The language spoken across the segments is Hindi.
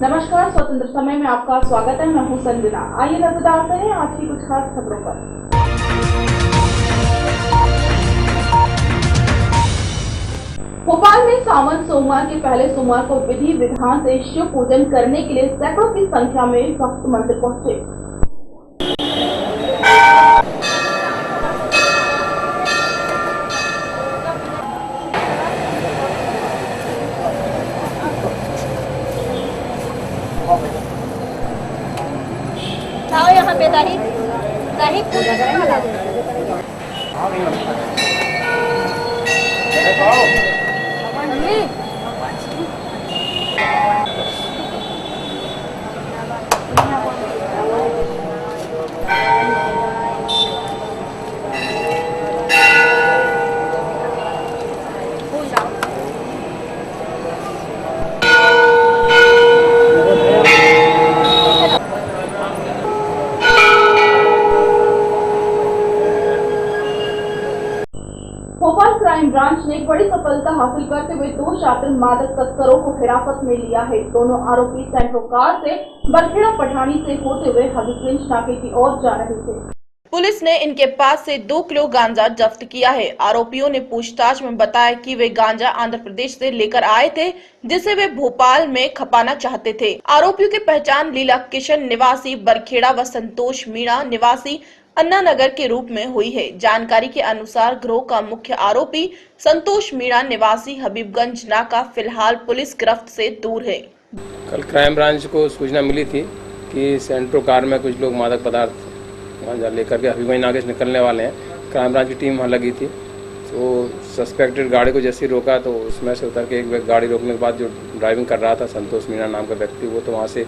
नमस्कार, स्वतंत्र समय में आपका स्वागत है। मैं हूं संजना। आइए नजर डालते हैं आज की कुछ खास खबरों पर। भोपाल में सावन सोमवार के पहले सोमवार को विधि विधान से शिव पूजन करने के लिए सैकड़ों की संख्या में भक्त मंदिर पहुंचे। आओ यहाँ पे दही पूजा करेंगे। भोपाल क्राइम ब्रांच ने एक बड़ी सफलता हासिल करते हुए 2 शातिर मादक तस्करों को हिरासत में लिया है। दोनों आरोपी सेंट्रो कार से बरखेड़ा पठानी से होते हुए हबीबगंज नाके की ओर जा रहे थे। पुलिस ने इनके पास से 2 किलो गांजा जब्त किया है। आरोपियों ने पूछताछ में बताया कि वे गांजा आंध्र प्रदेश से लेकर आए थे, जिसे वे भोपाल में खपाना चाहते थे। आरोपियों की पहचान लीला किशन निवासी बरखेड़ा व संतोष मीणा निवासी अन्ना नगर के रूप में हुई है। जानकारी के अनुसार गिरोह का मुख्य आरोपी संतोष मीणा निवासी हबीबगंज नाका फिलहाल पुलिस गिरफ्त से दूर है। कल क्राइम ब्रांच को सूचना मिली थी कि सेंट्रो कार में कुछ लोग मादक पदार्थ वहाँ लेकर के हबीबगंज नाके से निकलने वाले हैं। क्राइम ब्रांच की टीम वहाँ लगी थी, तो सस्पेक्टेड गाड़ी को जैसे ही रोका तो उसमें से उतर के एक व्यक्ति गाड़ी रोकने के बाद जो ड्राइविंग कर रहा था संतोष मीणा नाम का व्यक्ति, वो तो वहाँ से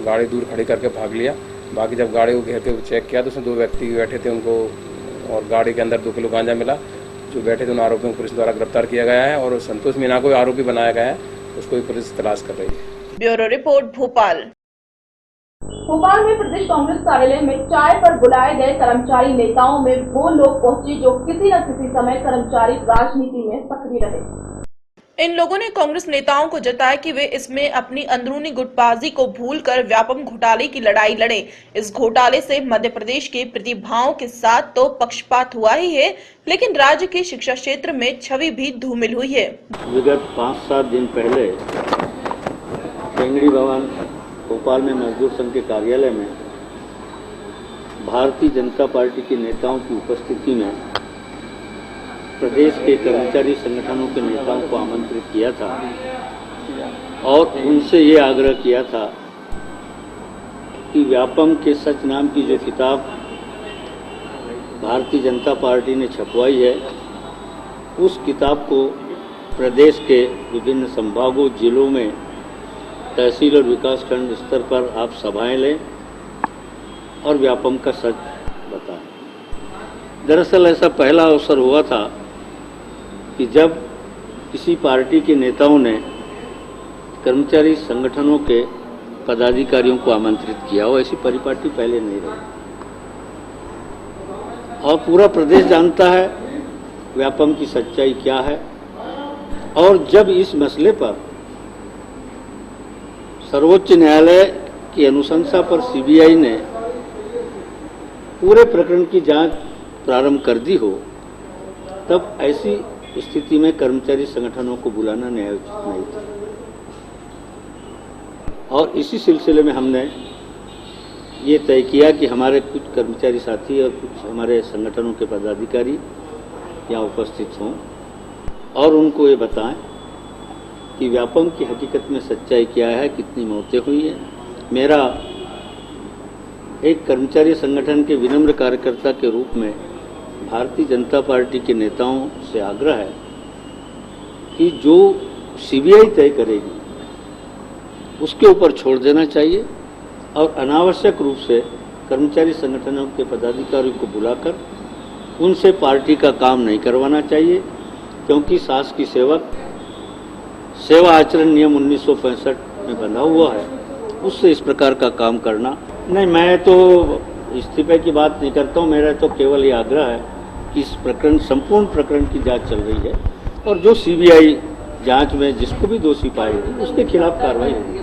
गाड़ी दूर खड़ी करके भाग लिया। बाकी जब गाड़ी को घेर के चेक किया तो उसमें 2 व्यक्ति बैठे थे, उनको और गाड़ी के अंदर 2 किलो गांजा मिला। जो बैठे थे उन आरोपियों को पुलिस द्वारा गिरफ्तार किया गया है और संतोष मीणा को आरोपी बनाया गया है, उसको भी पुलिस तलाश कर रही है। Bureau report Bhopal. भोपाल में प्रदेश कांग्रेस कार्यालय में चाय पर बुलाए गए कर्मचारी नेताओं में वो लोग पहुंचे जो किसी न किसी समय कर्मचारी राजनीति में सक्रिय रहे। इन लोगों ने कांग्रेस नेताओं को जताया कि वे इसमें अपनी अंदरूनी गुटबाजी को भूलकर व्यापम घोटाले की लड़ाई लड़े। इस घोटाले से मध्य प्रदेश के प्रतिभाओं के साथ तो पक्षपात हुआ ही है, लेकिन राज्य के शिक्षा क्षेत्र में छवि भी धूमिल हुई है। विगत 5-7 दिन पहले टेंगड़ी भवन भोपाल में मजदूर संघ के कार्यालय में भारतीय जनता पार्टी के नेताओं की उपस्थिति में प्रदेश के कर्मचारी संगठनों के नेताओं को आमंत्रित किया था और उनसे ये आग्रह किया था कि व्यापम के सच नाम की जो किताब भारतीय जनता पार्टी ने छपवाई है, उस किताब को प्रदेश के विभिन्न संभागों, जिलों में, तहसील और विकासखंड स्तर पर आप सभाएं लें और व्यापम का सच बताएं। दरअसल ऐसा पहला अवसर हुआ था कि जब किसी पार्टी के नेताओं ने कर्मचारी संगठनों के पदाधिकारियों को आमंत्रित किया हो, ऐसी परिपाटी पहले नहीं रही और पूरा प्रदेश जानता है व्यापम की सच्चाई क्या है। और जब इस मसले पर सर्वोच्च न्यायालय की अनुशंसा पर सीबीआई ने पूरे प्रकरण की जांच प्रारंभ कर दी हो, तब ऐसी स्थिति में कर्मचारी संगठनों को बुलाना न्यायोचित नहीं था। और इसी सिलसिले में हमने ये तय किया कि हमारे कुछ कर्मचारी साथी और कुछ हमारे संगठनों के पदाधिकारी यहाँ उपस्थित हों और उनको ये बताएं कि व्यापम की हकीकत में सच्चाई क्या है, कितनी मौतें हुई है। मेरा एक कर्मचारी संगठन के विनम्र कार्यकर्ता के रूप में भारतीय जनता पार्टी के नेताओं से आग्रह है कि जो सीबीआई तय करेगी उसके ऊपर छोड़ देना चाहिए और अनावश्यक रूप से कर्मचारी संगठनों के पदाधिकारियों को बुलाकर उनसे पार्टी का काम नहीं करवाना चाहिए, क्योंकि शासकीय सेवक सेवा आचरण नियम 1965 में बना हुआ है, उससे इस प्रकार का काम करना नहीं। मैं तो इस्तीफे की बात नहीं करता हूँ, मेरा तो केवल ये आग्रह है कि इस प्रकरण, संपूर्ण प्रकरण की जांच चल रही है और जो सीबीआई जांच में जिसको भी दोषी पाएगी उसके खिलाफ कार्रवाई होगी।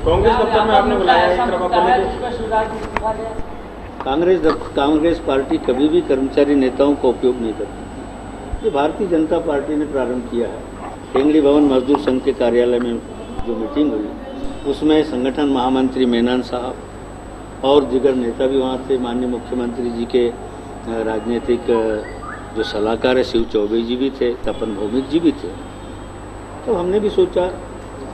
कांग्रेस दफ्तर में आपने बुलाया है कांग्रेस पार्टी कभी भी कर्मचारी नेताओं का उपयोग नहीं करती। ये भारतीय जनता पार्टी ने प्रारंभ किया है। टेंगड़ी भवन मजदूर संघ के कार्यालय में जो मीटिंग हुई उसमें संगठन महामंत्री मेनन साहब और दीगर नेता भी वहाँ थे। माननीय मुख्यमंत्री जी के राजनीतिक जो सलाहकार है शिव चौबे जी भी थे, तपन भौमिक जी भी थे। तो हमने भी सोचा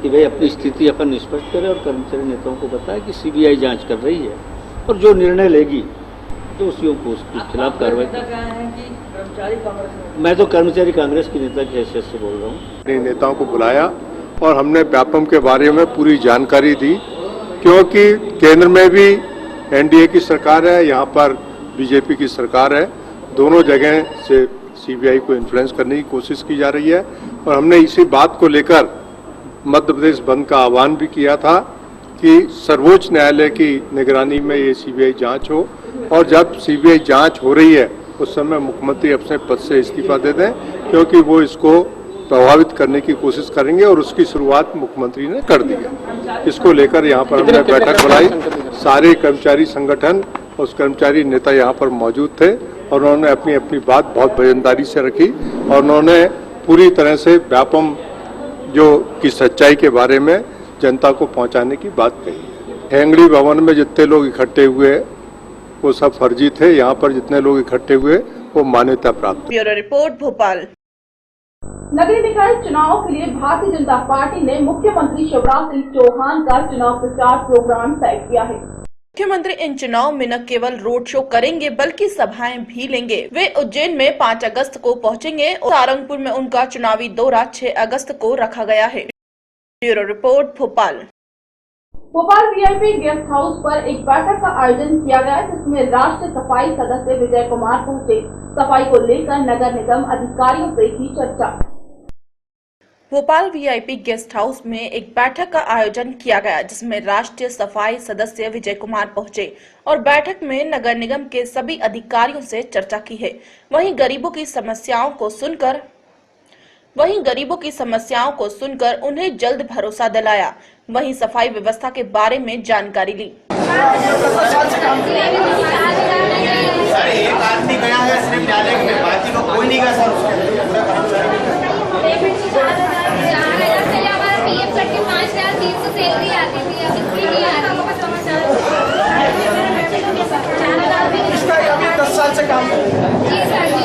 कि भाई अपनी स्थिति अपन स्पष्ट करें और कर्मचारी नेताओं को बताएं कि सीबीआई जांच कर रही है और जो निर्णय लेगी दोषियों को उसके खिलाफ कार्रवाई। मैं तो कर्मचारी कांग्रेस की नेता की हैसियत से बोल रहा हूँ। नेताओं को बुलाया और हमने व्यापम के बारे में पूरी जानकारी दी, क्योंकि केंद्र में भी एनडीए की सरकार है, यहाँ पर बीजेपी की सरकार है। दोनों जगह से सीबीआई को इन्फ्लुएंस करने की कोशिश की जा रही है और हमने इसी बात को लेकर मध्य प्रदेश बंद का आह्वान भी किया था कि सर्वोच्च न्यायालय की निगरानी में ये सीबीआई जांच हो और जब सीबीआई जांच हो रही है उस समय मुख्यमंत्री अपने पद से इस्तीफा दे दें, क्योंकि वो इसको प्रभावित करने की कोशिश करेंगे और उसकी शुरुआत मुख्यमंत्री ने कर दी है। इसको लेकर यहाँ पर हमने बैठक बुलाई। सारे कर्मचारी संगठन और कर्मचारी नेता यहाँ पर मौजूद थे और उन्होंने अपनी अपनी बात बहुत वजनदारी से रखी और उन्होंने पूरी तरह से व्यापम जो की सच्चाई के बारे में जनता को पहुंचाने की बात कही। टेंगड़ी भवन में जितने लोग इकट्ठे हुए वो सब फर्जी थे। यहाँ पर जितने लोग इकट्ठे हुए वो मान्यता प्राप्त। Bureau report Bhopal. नगरीय निकाय चुनाव के लिए भारतीय जनता पार्टी ने मुख्यमंत्री शिवराज सिंह चौहान का चुनाव प्रचार प्रोग्राम तय किया है। मुख्यमंत्री इन चुनाव में न केवल रोड शो करेंगे बल्कि सभाएं भी लेंगे। वे उज्जैन में 5 अगस्त को पहुंचेंगे और सारंगपुर में उनका चुनावी दौरा 6 अगस्त को रखा गया है। Bureau report Bhopal. Bhopal VIP guest house पर एक बैठक का आयोजन किया गया, जिसमें राष्ट्रीय सफाई सदस्य विजय कुमार पहुंचे। सफाई को लेकर नगर निगम अधिकारियों से की चर्चा। भोपाल वीआईपी गेस्ट हाउस में एक बैठक का आयोजन किया गया, जिसमें राष्ट्रीय सफाई सदस्य विजय कुमार पहुंचे और बैठक में नगर निगम के सभी अधिकारियों से चर्चा की है। वहीं गरीबों की समस्याओं को सुनकर उन्हें जल्द भरोसा दिलाया। वहीं सफाई व्यवस्था के बारे में जानकारी ली। एक आदमी गया है सिर्फ डायरेक्ट में, बाकी लोग कोई नहीं गया सर। सैलरी आती थी, अब इतनी नहीं आ रही। अभी 10 साल से काम कर रहे हैं। जी सर जी।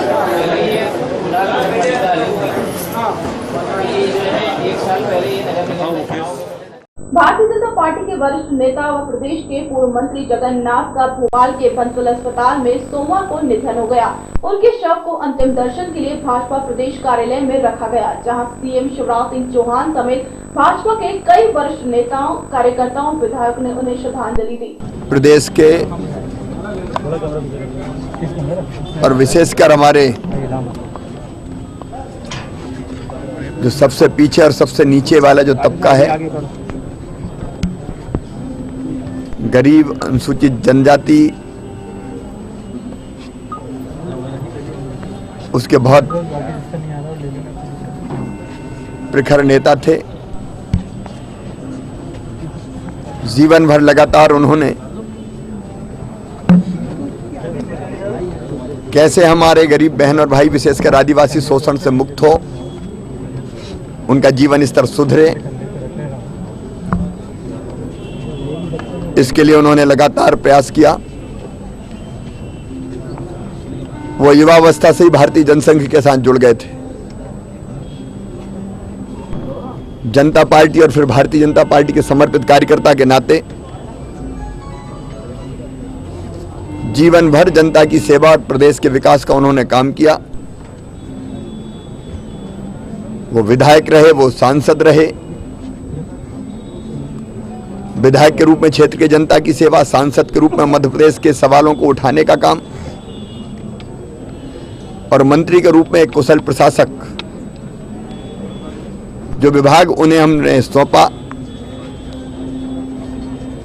भारतीय जनता पार्टी के वरिष्ठ नेता व प्रदेश के पूर्व मंत्री जगन्नाथ का भोपाल के बंसल अस्पताल में सोमवार को निधन हो गया। उनके शव को अंतिम दर्शन के लिए भाजपा प्रदेश कार्यालय में रखा गया, जहां सीएम शिवराज सिंह चौहान समेत भाजपा के कई वरिष्ठ नेताओं, कार्यकर्ताओं, विधायकों ने उन्हें श्रद्धांजलि दी। प्रदेश के और विशेषकर हमारे जो सबसे पीछे और सबसे नीचे वाला जो तबका है, गरीब, अनुसूचित जनजाति, उसके बहुत प्रखर नेता थे। जीवन भर लगातार उन्होंने कैसे हमारे गरीब बहन और भाई विशेषकर आदिवासी शोषण से मुक्त हो, उनका जीवन स्तर सुधरे, इसके लिए उन्होंने लगातार प्रयास किया। वो युवावस्था से ही भारतीय जनसंघ के साथ जुड़ गए थे। जनता पार्टी और फिर भारतीय जनता पार्टी के समर्पित कार्यकर्ता के नाते जीवन भर जनता की सेवा और प्रदेश के विकास का उन्होंने काम किया। वो विधायक रहे, वो सांसद रहे, विधायक के रूप में क्षेत्र के जनता की सेवा, सांसद के रूप में मध्य प्रदेश के सवालों को उठाने का काम और मंत्री के रूप में एक कुशल प्रशासक। जो विभाग उन्हें हमने सौंपा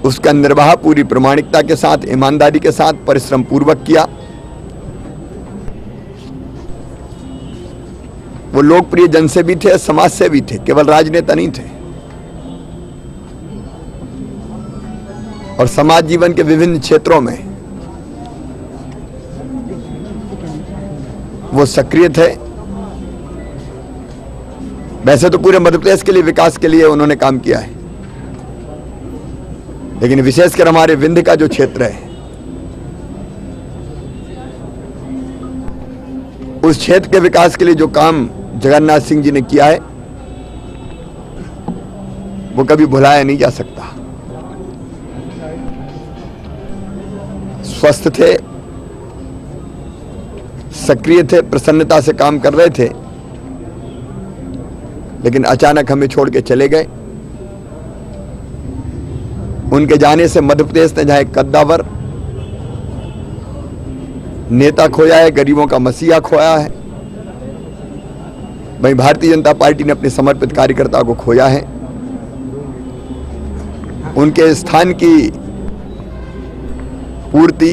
उसका निर्वाह पूरी प्रामाणिकता के साथ, ईमानदारी के साथ, परिश्रम पूर्वक किया। वो लोकप्रिय जन से भी थे, समाज से भी थे, केवल राजनेता नहीं थे। और समाज जीवन के विभिन्न क्षेत्रों में वो सक्रिय थे। वैसे तो पूरे मध्य प्रदेश के लिए, विकास के लिए उन्होंने काम किया है, लेकिन विशेषकर हमारे विंध्य का जो क्षेत्र है, उस क्षेत्र के विकास के लिए जो काम जगन्नाथ सिंह जी ने किया है, वो कभी भुलाया नहीं जा सकता। स्वस्थ थे, सक्रिय थे, प्रसन्नता से काम कर रहे थे, लेकिन अचानक हमें छोड़ के चले गए। उनके जाने से मध्य प्रदेश ने जहां एक कद्दावर नेता खोया है, गरीबों का मसीहा खोया है, वहीं भारतीय जनता पार्टी ने अपने समर्पित कार्यकर्ता को खोया है। उनके स्थान की पूर्ति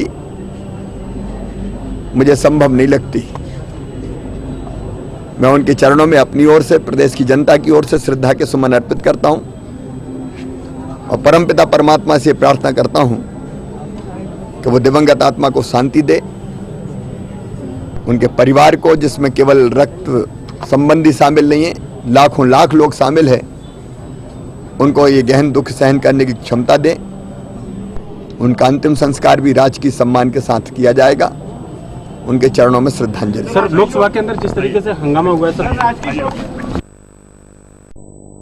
मुझे संभव नहीं लगती। मैं उनके चरणों में अपनी ओर से, प्रदेश की जनता की ओर से श्रद्धा के सुमन अर्पित करता हूं और परमपिता परमात्मा से प्रार्थना करता हूं कि वो दिवंगत आत्मा को शांति दे। उनके परिवार को, जिसमें केवल रक्त संबंधी शामिल नहीं है, लाखों लाख लोग शामिल हैं, उनको ये गहन दुख सहन करने की क्षमता दे। उनका अंतिम संस्कार भी राजकीय सम्मान के साथ किया जाएगा। उनके चरणों में श्रद्धांजलि। सर, लोकसभा के अंदर जिस तरीके से हंगामा हुआ है सर,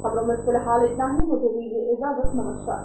खबरों में फिलहाल इतना ही। मुझे दीजिए इजाजत। नमस्कार।